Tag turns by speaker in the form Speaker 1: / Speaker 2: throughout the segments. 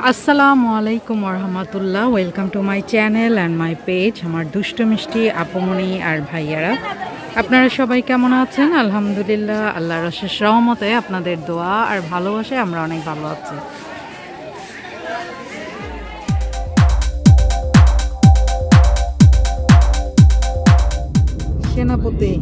Speaker 1: আসসালামু আলাইকুম ওরহামাতুল্লাহ। Welcome to my channel and my page. আমার দুষ্ট মিষ্টি আপুমনি আর ভাইয়ারা, আপনারা সবাই কেমন আছেন? আলহামদুলিল্লাহ, আল্লাহর অশেষ রহমতে আপনাদের দোয়া আর ভালোবাসায় আমরা অনেক ভালো আছি। সেনাপতি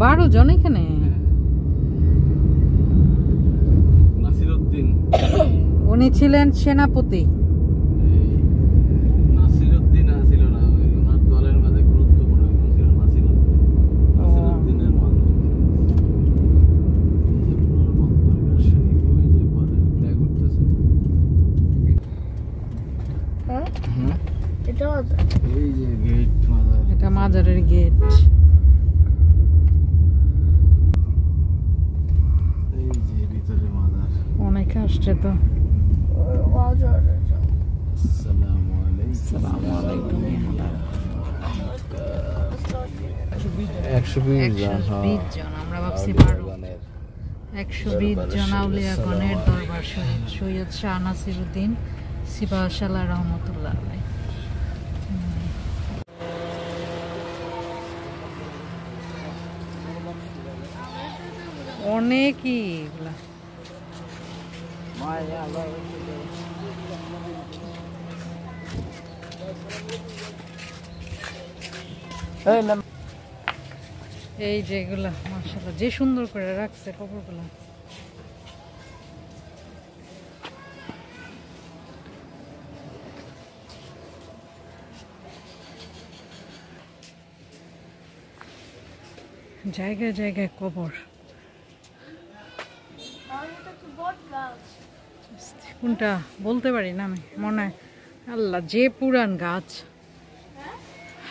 Speaker 1: বারো জন এখানে। উনি ছিলেন সেনাপতি। এটা মাজারের গেট। অনেকে আসছে তো। আমরা ভাবছি 120 জন আউলিয়া গণের দরবার শরীফ সৈয়দ শাহ নাসিরউদ্দিন সিপাহশালা রহমতুল্লাহ আলাইহি। অনেকই এগুলা। এই যেগুলা মাশাআল্লাহ যে সুন্দর করে রাখছে কবরগুলা। জায়গায় জায়গায় কবর। কোনটা বলতে পারি না আমি, মনে হয় আল্লাহ যে পুরান গাছ।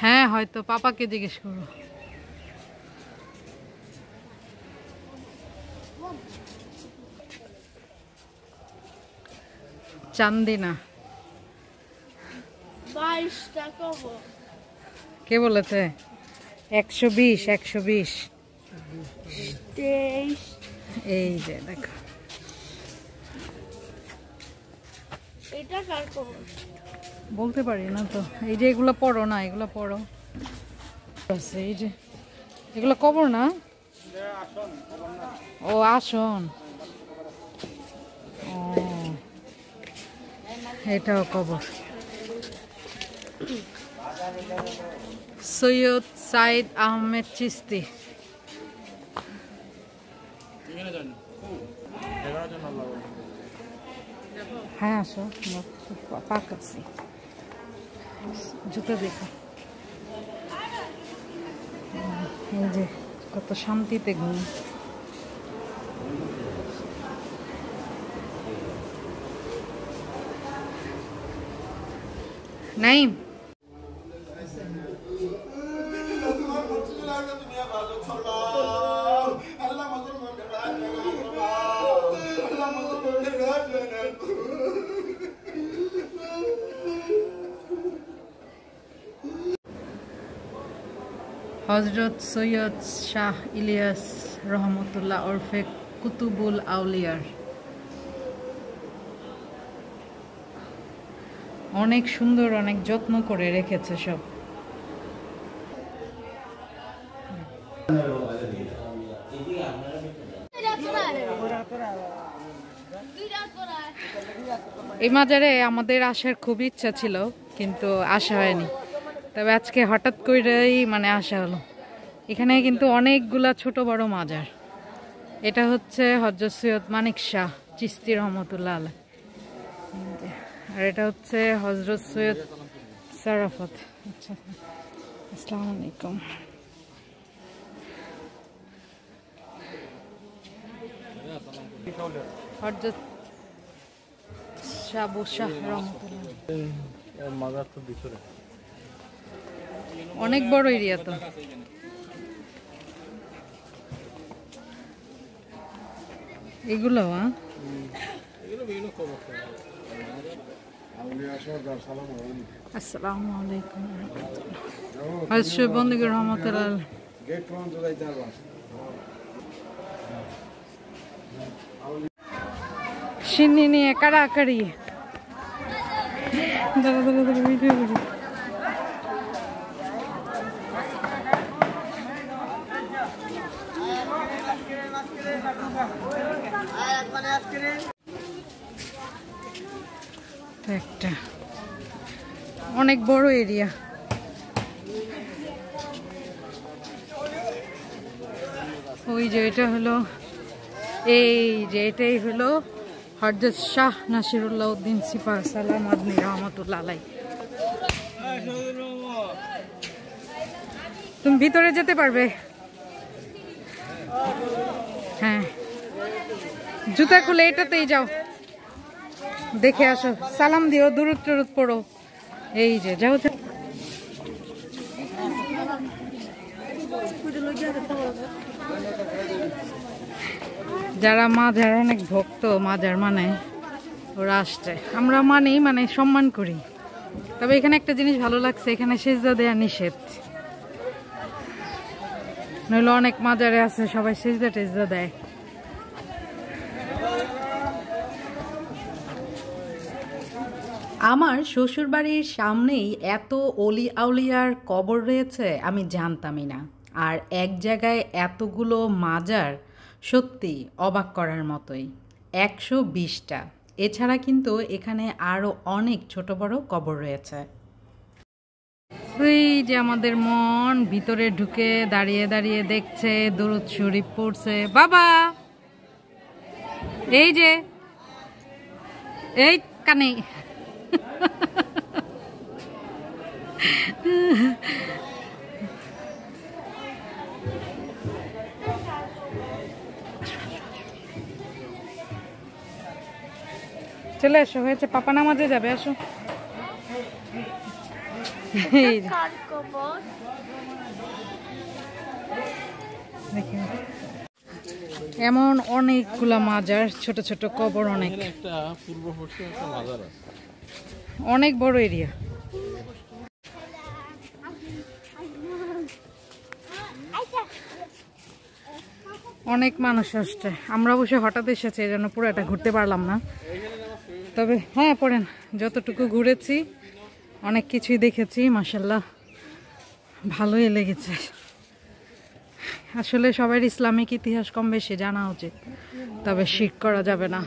Speaker 1: হ্যাঁ হয়তো পাপাকে জিজ্ঞেস করো। চান্দিনা 22 টাকা। কে বলেছে? 120 120। এই যে দেখো, এটা কার কবর বলতে পারি না তো। এই যে এগুলো পড়ো না, এগুলো পড়ো। এই যে এগুলো কবর না, ও আসন। ও এটাও কবর। সৈয়দ সাইদ আহমেদ চিস্তি। হ্যাঁ আসো, পাক আছে। জুতো দেখো, এই যে কত শান্তিতে ঘুম। নাই হজরত সৈয়দ শাহ ইলিয়াস রহমতুল্লাহ ওরফে কুতুবুল আউলিয়ার। অনেক সুন্দর, অনেক যত্ন করে রেখেছে সব। এই মাজারে আমাদের আসার খুব ইচ্ছা ছিল, কিন্তু আসা হয়নি। তবে আজকে হঠাৎ করেই আসা হলো। এখানে কিন্তু অনেকগুলা ছোট বড় মাজার। এটা হচ্ছে হযরত সৈয়দ মানিক শাহ চিশতি রহমতুল্লাহ আলাইহি, আর এটা হচ্ছে হযরত সৈয়দ সারাফত। আচ্ছা, আসসালামু আলাইকুম। হযরত শাবু শাহ রহমতুল্লাহ। মাজার তো ভিতরে অনেক বড় এরিয়া তো। এগুলো আসসালামু আলাইকুম আচ্ছা বন্ধুকে রহমতুল্লাহ সিন্নি নিয়ে কাড়াকাড়ি দাঁড়া দাঁড়া দাঁড়া ভিডিও করি একটা অনেক বড় এরিয়া ওই যে এটা হলো এই যে এটাই হলো হযরত শাহ নাসিরুল্লাহ উদ্দিন সিপাহ সালাম আদনি রহমাতুল্লাহ আলাইহি। তুমি ভিতরে যেতে পারবে? হ্যাঁ জুতা খুলে এটাতেই যাও, দেখে আসো, সালাম দিও, দূরত টুরত পড়ো। এই যে যাও যারা মাজার অনেক ভক্ত মাজার মানে ওরা আসছে, আমরা মানি মানে সম্মান করি। তবে এখানে একটা জিনিস ভালো লাগছে, এখানে সেজদা দেয়া নিষেধ, নইলে অনেক মাজারে আছে সবাই সেজদা টেজদা দেয়।
Speaker 2: আমার শ্বশুরবাড়ির সামনেই এত অলি আউলিয়ার কবর রয়েছে আমি জানতামই না। আর এক জায়গায় এতগুলো মাজার সত্যি অবাক করার মতোই, 120টা। এছাড়া কিন্তু এখানে আরও অনেক ছোট বড় কবর রয়েছে।
Speaker 1: ওই যে আমাদের মন ভিতরে ঢুকে দাঁড়িয়ে দাঁড়িয়ে দেখছে, দরুদ শরীফ পড়ছে। বাবা এই যে এই কানে চলে আসো, হয়েছে, পাপা নামাজে যাবে, আসো। এমন অনেকগুলা মাজার, ছোট ছোট কবর, অনেক অনেক বড় এরিয়া। অনেক মানুষ আসছে, আমরা অবশ্য হঠাৎ এসেছি এই জন্য পুরোটা ঘুরতে পারলাম না। তবে হ্যাঁ পড়েন, যতটুকু ঘুরেছি অনেক কিছুই দেখেছি, মাশাআল্লাহ ভালোই লেগেছে। আসলে সবার ইসলামিক ইতিহাস কম বেশি জানা উচিত, তবে শিরক করা যাবে না।